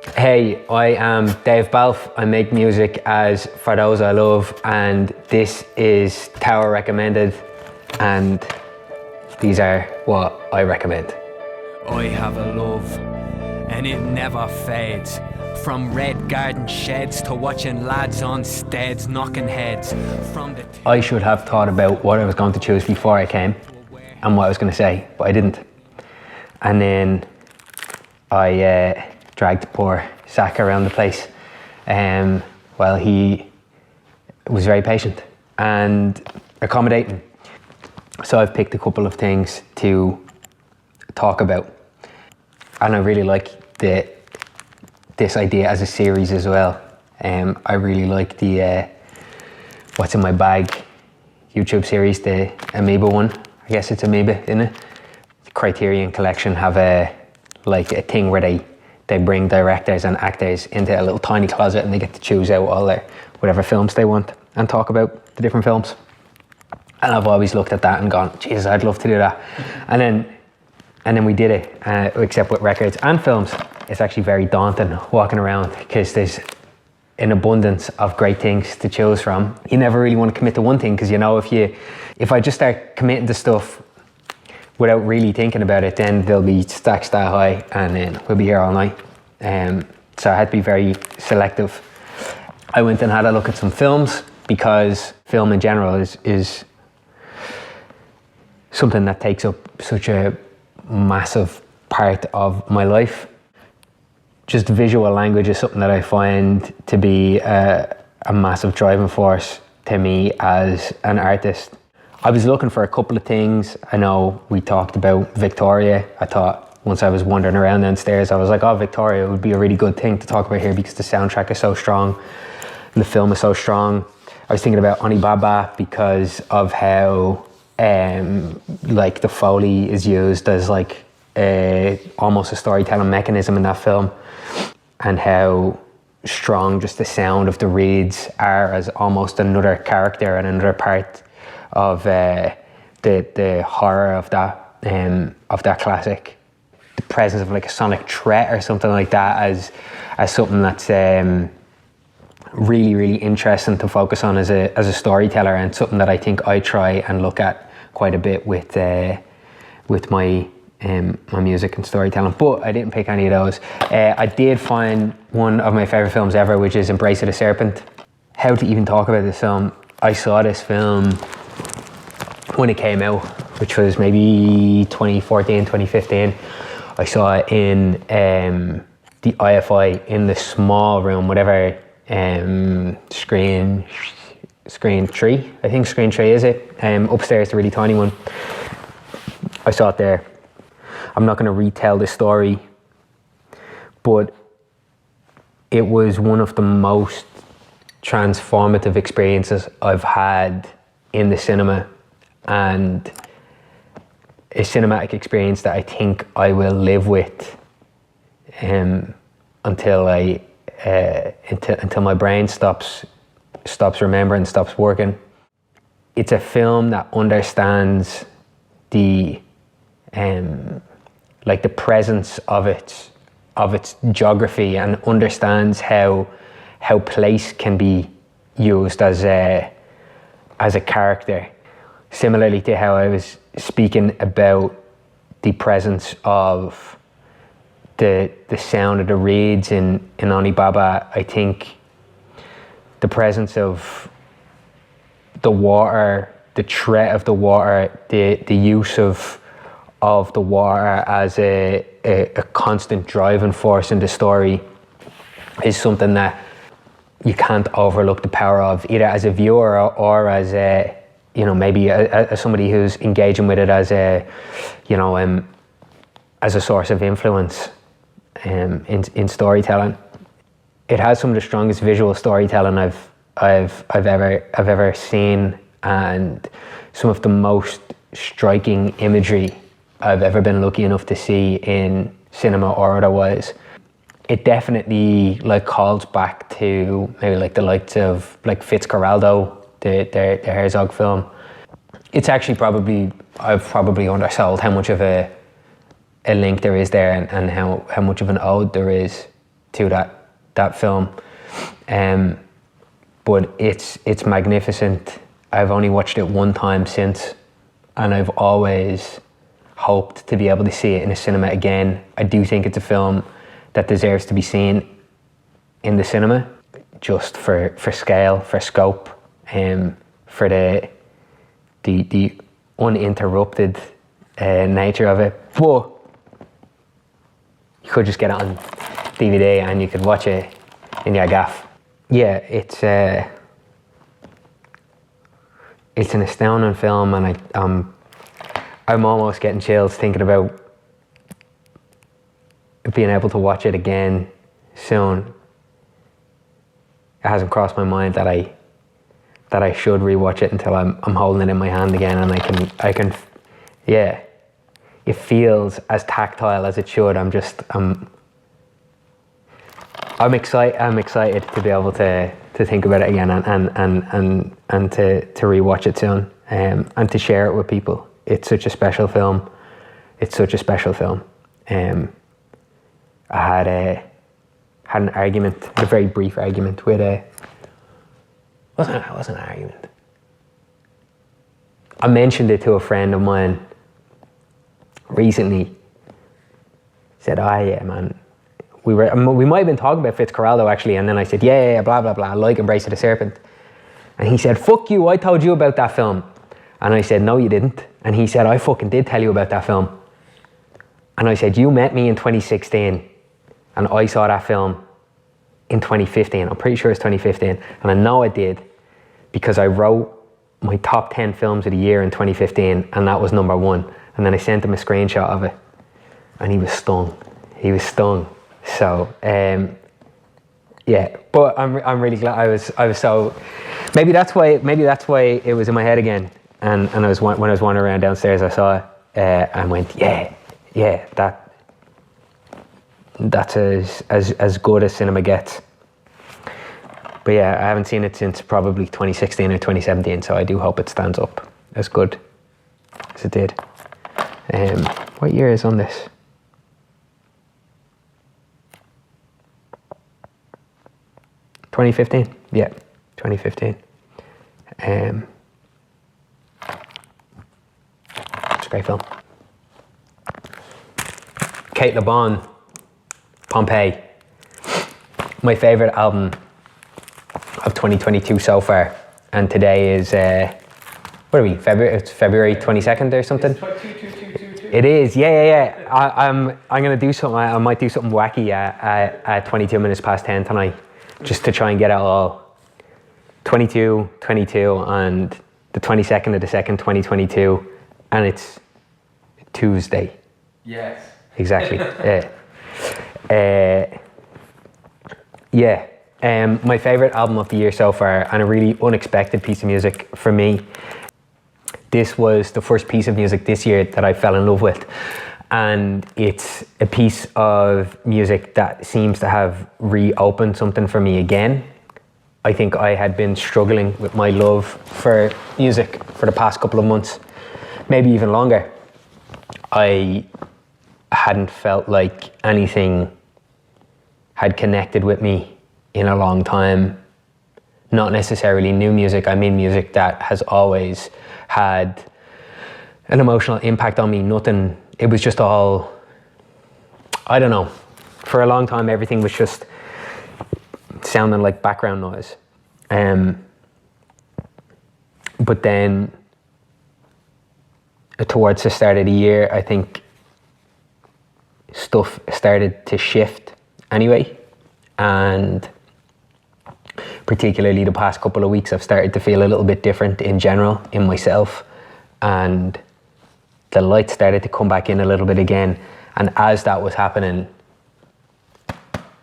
Hey, I am Dave Balfe. I make music as For Those I Love, and this is Tower Recommended, and these are what I recommend. I have a love, and it never fades. From red garden sheds to watching lads on steads knocking heads. I should have thought about what I was going to choose before I came and what I was going to say, but I didn't. And then I dragged poor Zach around the place while he was very patient and accommodating. So I've picked a couple of things to talk about, and I really like this idea as a series as well. I really like the What's in My Bag YouTube series, the Amoeba one. I guess it's Amoeba, isn't it? The Criterion Collection have a thing where they bring directors and actors into a little tiny closet and they get to choose out all their whatever films they want and talk about the different films. And I've always looked at that and gone, Jesus, I'd love to do that. And then we did it, except with records and films. It's actually very daunting walking around because there's an abundance of great things to choose from. You never really want to commit to one thing because, you know, if I just start committing to stuff without really thinking about it, then there'll be stacks that high and then we'll be here all night. So I had to be very selective. I went and had a look at some films because film in general is something that takes up such a massive part of my life. Just visual language is something that I find to be a massive driving force to me as an artist. I was looking for a couple of things. I know we talked about Victoria. I thought once I was wandering around downstairs, I was like, oh, Victoria would be a really good thing to talk about here because the soundtrack is so strong and the film is so strong. I was thinking about Onibaba because of how the Foley is used as almost a storytelling mechanism in that film, and how strong just the sound of the reeds are as almost another character and another part of the horror of that classic. The presence of like a sonic threat or something like that as something that's really, really interesting to focus on as a storyteller, and something that I think I try and look at quite a bit with my music and storytelling. But I didn't pick any of those. I did find one of my favorite films ever, which is Embrace of the Serpent. How to even talk about this film? I saw this film when it came out, which was maybe 2014, 2015. I saw it in the IFI in the small room, whatever screen 3, I think screen 3 is it, upstairs, the really tiny one. I saw it there. I'm not going to retell the story, but it was one of the most transformative experiences I've had in the cinema, and a cinematic experience that I think I will live with until my brain stops remembering, stops working. It's a film that understands the presence of its geography, and understands how place can be used as a character. Similarly to how I was speaking about the presence of the sound of the reeds in Onibaba, I think the presence of the water, the threat of the water, the use of the water as a constant driving force in the story is something that you can't overlook the power of, either as a viewer or as maybe as somebody who's engaging with it as a source of influence in storytelling. It has some of the strongest visual storytelling I've ever seen, and some of the most striking imagery I've ever been lucky enough to see in cinema or otherwise. It definitely calls back to maybe the likes of Fitzcarraldo, the Herzog film. It's actually I've probably undersold how much of a link there is there, and how much of an ode there is to that film. But it's magnificent. I've only watched it one time since, and I've always hoped to be able to see it in a cinema again. I do think it's a film that deserves to be seen in the cinema, just for scale, for scope, for the uninterrupted nature of it. But you could just get it on DVD and you could watch it in your gaff. Yeah, it's an astounding film, and I'm almost getting chills thinking about being able to watch it again soon. It hasn't crossed my mind that I should rewatch it until I'm holding it in my hand again, and I can, yeah. It feels as tactile as it should. I'm excited to be able to think about it again and to rewatch it soon, and to share it with people. It's such a special film. I had an argument, a very brief argument with it wasn't an argument. I mentioned it to a friend of mine recently. Said, yeah, man. We might have been talking about Fitzcarraldo actually, and then I said, yeah, blah, blah, blah, I like Embrace of the Serpent. And he said, fuck you, I told you about that film. And I said, no, you didn't. And he said, I fucking did tell you about that film. And I said, you met me in 2016, and I saw that film in 2015. I'm pretty sure it's 2015. And I know I did, because I wrote my top 10 films of the year in 2015, and that was number 1. And then I sent him a screenshot of it, and he was stung. So, yeah, but I'm really glad I was so, maybe that's why it was in my head again. And when I was wandering around downstairs, I saw it, and went, yeah, that's as good as cinema gets. But yeah, I haven't seen it since probably 2016 or 2017, so I do hope it stands up as good as it did. What year is on this? (2015) Yeah, 2015. It's a great film. Cate Pompeii. My favorite album of 2022 so far, and today is what are we? February? It's February 22nd or something. It is. Yeah. I'm gonna do something. I might do something wacky at 22 minutes past 10 tonight, just to try and get it all. 22, and the 22nd of the 2nd, 2022, and it's Tuesday. Yes. Exactly. Yeah. My favorite album of the year so far, and a really unexpected piece of music for me. This was the first piece of music this year that I fell in love with, and it's a piece of music that seems to have reopened something for me again. I think I had been struggling with my love for music for the past couple of months, maybe even longer. I hadn't felt like anything had connected with me in a long time. Not necessarily new music, I mean music that has always had an emotional impact on me. Nothing, it was just all, I don't know. For a long time, everything was just sounding like background noise. But then towards the start of the year, I think stuff started to shift anyway, and particularly the past couple of weeks I've started to feel a little bit different in general in myself, and the light started to come back in a little bit again. And as that was happening,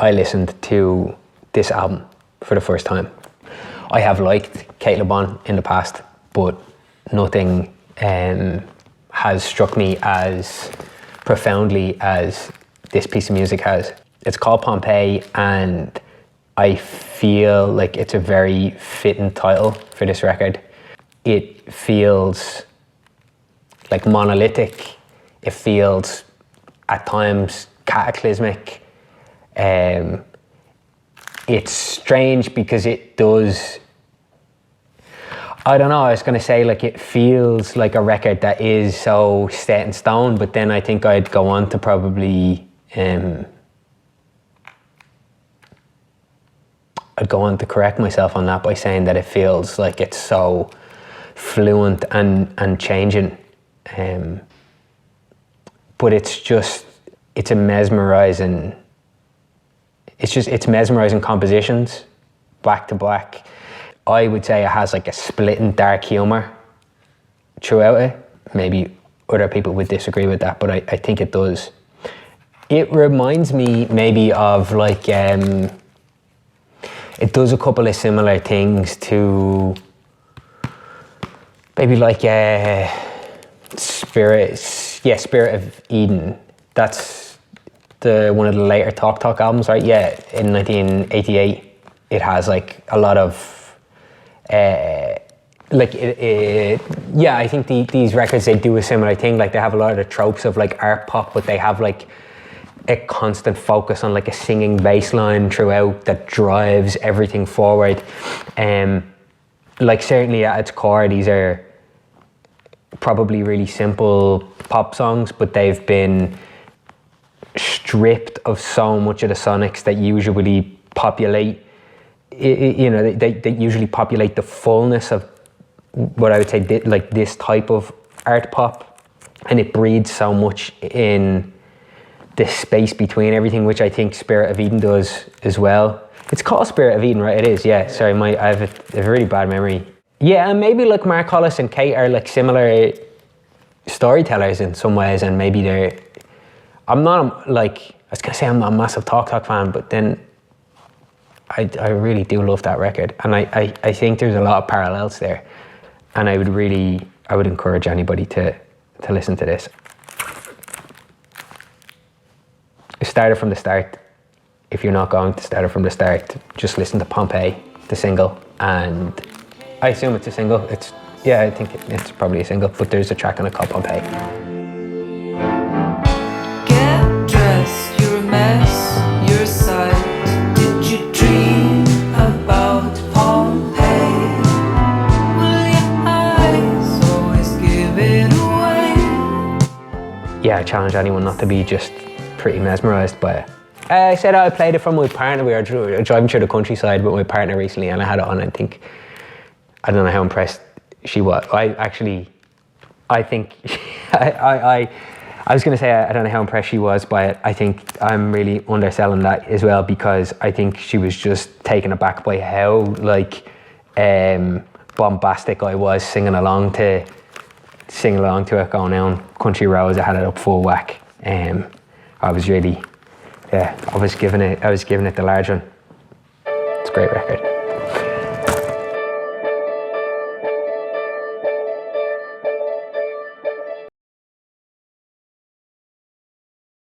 I listened to this album for the first time. I have liked Cate in the past, but nothing has struck me as profoundly as this piece of music has. It's called Pompeii, and I feel like it's a very fitting title for this record. It feels like monolithic. It feels at times cataclysmic. it's strange because it does, I don't know, I was going to say like it feels like a record that is so set in stone, but then I think I'd go on to probably I'd go on to correct myself on that by saying that it feels like it's so fluent and changing, but it's mesmerizing compositions back to back. I would say it has like a splitting dark humor throughout it. Maybe other people would disagree with that, but I think it does. It reminds me maybe of like, it does a couple of similar things to maybe like Spirit of Eden. That's one of the later Talk Talk albums, right? Yeah, in 1988. It has like a lot of I think these records, they do a similar thing. Like they have a lot of the tropes of like art pop, but they have like a constant focus on like a singing bass line throughout that drives everything forward. Like certainly at its core, these are probably really simple pop songs, but they've been stripped of so much of the sonics that usually populate, they usually populate the fullness of what I would say like this type of art pop, and it breeds so much in the space between everything, which I think Spirit of Eden does as well. It's called Spirit of Eden, right? It is, yeah. Sorry, I have a really bad memory. Yeah, and maybe like Mark Hollis and Cate are like similar storytellers in some ways, and maybe I'm not like, I was gonna say I'm not a massive Talk Talk fan, but then I really do love that record, and I think there's a lot of parallels there, and I would encourage anybody to listen to this. Start it from the start. If you're not going to start it from the start, just listen to Pompeii, the single, and I assume it's a single. I think it's probably a single, but there's a track on it called Pompeii. Get dressed, you're a mess, you're a sight. Did you dream about Pompeii? Will your eyes always give it away? Yeah, I challenge anyone not to be just pretty mesmerized by it. I said I played it for my partner. We were driving through the countryside with my partner recently, and I had it on. I don't know how impressed she was. I was going to say I don't know how impressed she was by it. I think I'm really underselling that as well, because I think she was just taken aback by how like bombastic I was singing along to it, going down country roads. I had it up full whack. I was really, I was giving it the large one. It's a great record.